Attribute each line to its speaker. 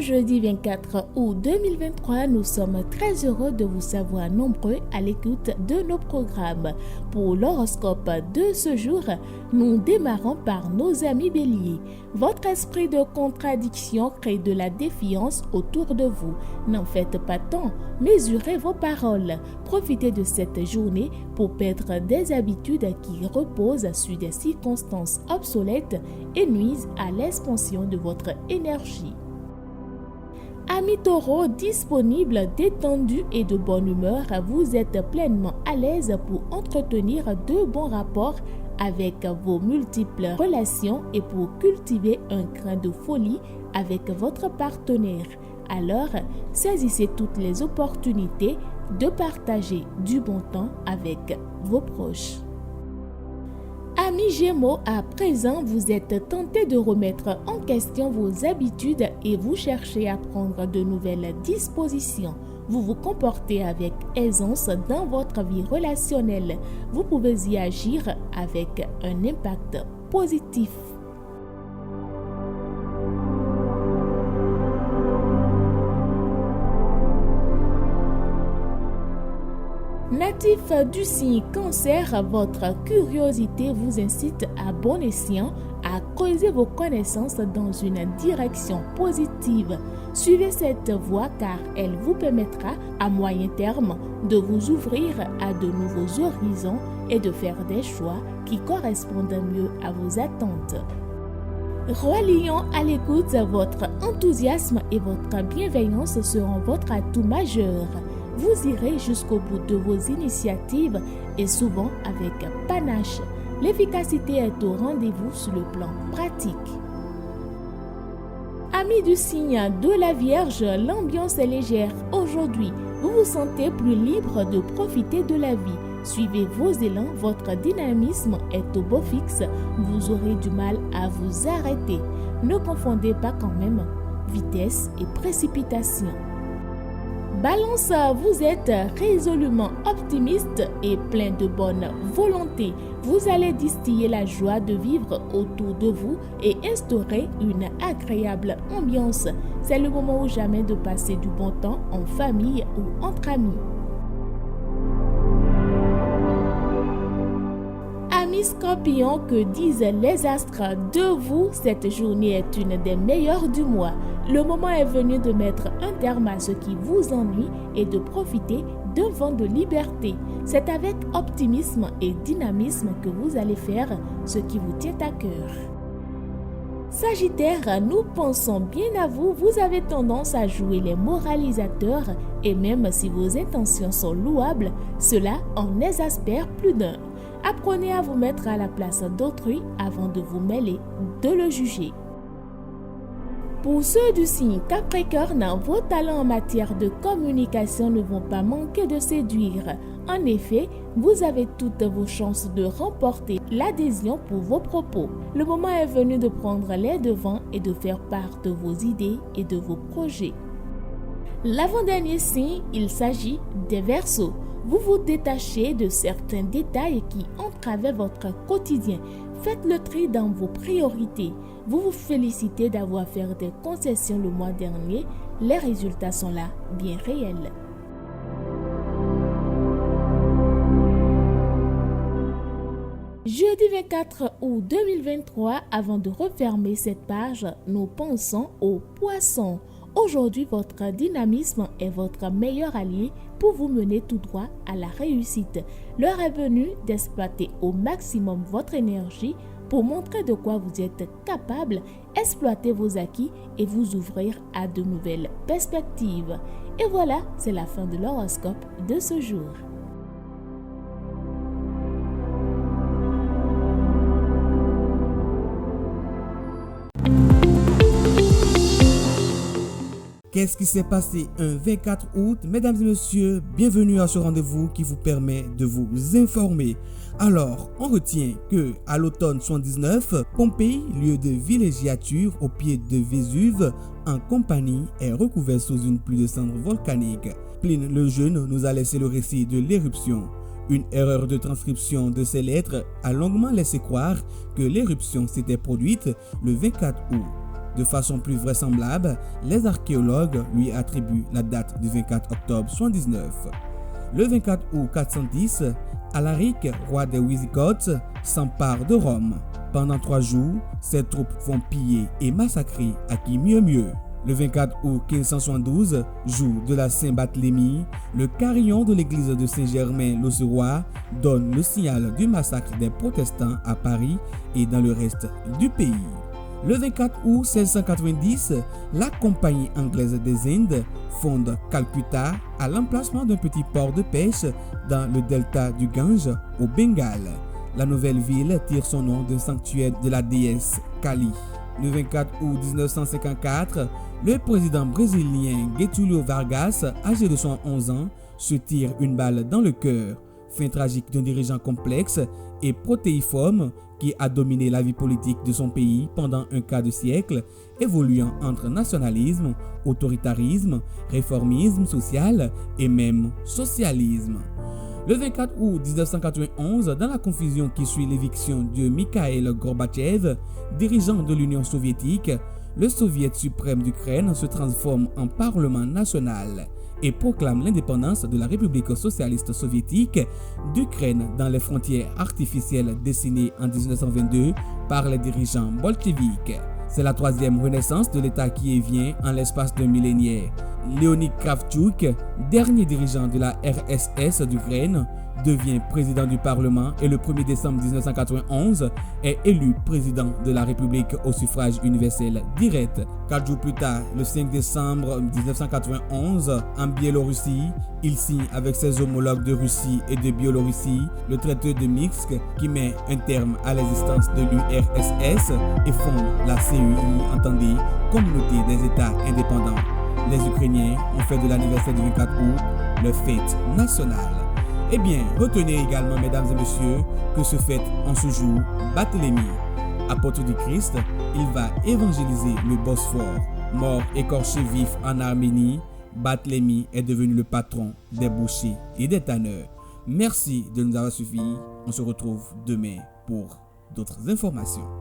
Speaker 1: ce jeudi 24 août 2023, nous sommes très heureux de vous savoir nombreux à l'écoute de nos programmes. Pour l'horoscope de ce jour, nous démarrons par nos amis béliers. Votre esprit de contradiction crée de la défiance autour de vous. N'en faites pas tant, mesurez vos paroles. Profitez de cette journée pour perdre des habitudes qui reposent sur des circonstances obsolètes et nuisent à l'expansion de votre énergie. Amis taureaux, disponibles, détendus et de bonne humeur, vous êtes pleinement à l'aise pour entretenir de bons rapports avec vos multiples relations et pour cultiver un grain de folie avec votre partenaire. Alors, saisissez toutes les opportunités de partager du bon temps avec vos proches. Amis Gémeaux, à présent, vous êtes tentés de remettre en question vos habitudes et vous cherchez à prendre de nouvelles dispositions. Vous vous comportez avec aisance dans votre vie relationnelle. Vous pouvez y agir avec un impact positif. Natif du signe Cancer, votre curiosité vous incite à bon escient à creuser vos connaissances dans une direction positive. Suivez cette voie car elle vous permettra à moyen terme de vous ouvrir à de nouveaux horizons et de faire des choix qui correspondent mieux à vos attentes. Roi Lion, à l'écoute, votre enthousiasme et votre bienveillance seront votre atout majeur. Vous irez jusqu'au bout de vos initiatives et souvent avec panache. L'efficacité est au rendez-vous sur le plan pratique. Amis du signe de la Vierge, l'ambiance est légère aujourd'hui. Vous vous sentez plus libre de profiter de la vie. Suivez vos élans, votre dynamisme est au beau fixe. Vous aurez du mal à vous arrêter. Ne confondez pas quand même vitesse et précipitation. Balance, vous êtes résolument optimiste et plein de bonne volonté. Vous allez distiller la joie de vivre autour de vous et instaurer une agréable ambiance. C'est le moment ou jamais de passer du bon temps en famille ou entre amis. Amis Scorpions, que disent les astres de vous? Cette journée est une des meilleures du mois. Le moment est venu de mettre un terme à ce qui vous ennuie et de profiter d'un vent de liberté. C'est avec optimisme et dynamisme que vous allez faire ce qui vous tient à cœur. Sagittaire, nous pensons bien à vous. Vous avez tendance à jouer les moralisateurs et même si vos intentions sont louables, cela en exaspère plus d'un. Apprenez à vous mettre à la place d'autrui avant de vous mêler de le juger. Pour ceux du signe Capricorne, vos talents en matière de communication ne vont pas manquer de séduire. En effet, vous avez toutes vos chances de remporter l'adhésion pour vos propos. Le moment est venu de prendre les devants et de faire part de vos idées et de vos projets. L'avant-dernier signe, il s'agit des Verseaux. Vous vous détachez de certains détails qui entravaient votre quotidien. Faites le tri dans vos priorités. Vous vous félicitez d'avoir fait des concessions le mois dernier. Les résultats sont là, bien réels. Jeudi 24 août 2023, avant de refermer cette page, nous pensons aux poissons. Aujourd'hui, votre dynamisme est votre meilleur allié pour vous mener tout droit à la réussite. L'heure est venue d'exploiter au maximum votre énergie pour montrer de quoi vous êtes capable, exploiter vos acquis et vous ouvrir à de nouvelles perspectives. Et voilà, c'est la fin de l'horoscope de ce jour.
Speaker 2: Qu'est-ce qui s'est passé un 24 août? Mesdames et messieurs, bienvenue à ce rendez-vous qui vous permet de vous informer. Alors, on retient que à l'automne 79, Pompéi, lieu de villégiature au pied de Vésuve, en compagnie, est recouvert sous une pluie de cendres volcaniques. Pline le Jeune nous a laissé le récit de l'éruption. Une erreur de transcription de ces lettres a longuement laissé croire que l'éruption s'était produite le 24 août. De façon plus vraisemblable, les archéologues lui attribuent la date du 24 octobre 79. Le 24 août 410, Alaric, roi des Wisigoths, s'empare de Rome. Pendant 3 jours, ses troupes vont piller et massacrer à qui mieux mieux. Le 24 août 1572, jour de la Saint-Barthélemy, le carillon de l'église de Saint-Germain-l'Auxerrois donne le signal du massacre des protestants à Paris et dans le reste du pays. Le 24 août 1690, la Compagnie anglaise des Indes fonde Calcutta à l'emplacement d'un petit port de pêche dans le delta du Gange au Bengale. La nouvelle ville tire son nom d'un sanctuaire de la déesse Kali. Le 24 août 1954, le président brésilien Getúlio Vargas, âgé de 111 ans, se tire une balle dans le cœur. Fin tragique d'un dirigeant complexe et protéiforme qui a dominé la vie politique de son pays pendant un quart de siècle, évoluant entre nationalisme, autoritarisme, réformisme social et même socialisme. Le 24 août 1991, dans la confusion qui suit l'éviction de Mikhail Gorbatchev, dirigeant de l'Union soviétique, le Soviet suprême d'Ukraine se transforme en Parlement national et proclame l'indépendance de la République socialiste soviétique d'Ukraine dans les frontières artificielles dessinées en 1922 par les dirigeants bolcheviques. C'est la 3e renaissance de l'État qui vient en l'espace d'un millénaire. Leonid Kravchuk, dernier dirigeant de la RSS d'Ukraine, devient président du Parlement et le 1er décembre 1991 est élu président de la République au suffrage universel direct. 4 jours plus tard, le 5 décembre 1991, en Biélorussie, il signe avec ses homologues de Russie et de Biélorussie le traité de Minsk qui met un terme à l'existence de l'URSS et fonde la CEI, entendez, Communauté des États indépendants. Les Ukrainiens ont fait de l'anniversaire du 24 août leur fête nationale. Eh bien, retenez également, mesdames et messieurs, que se fête en ce jour Barthélemy. Apôtre du Christ, il va évangéliser le Bosphore. Mort écorché vif en Arménie, Barthélemy est devenu le patron des bouchers et des tanneurs. Merci de nous avoir suivis. On se retrouve demain pour d'autres informations.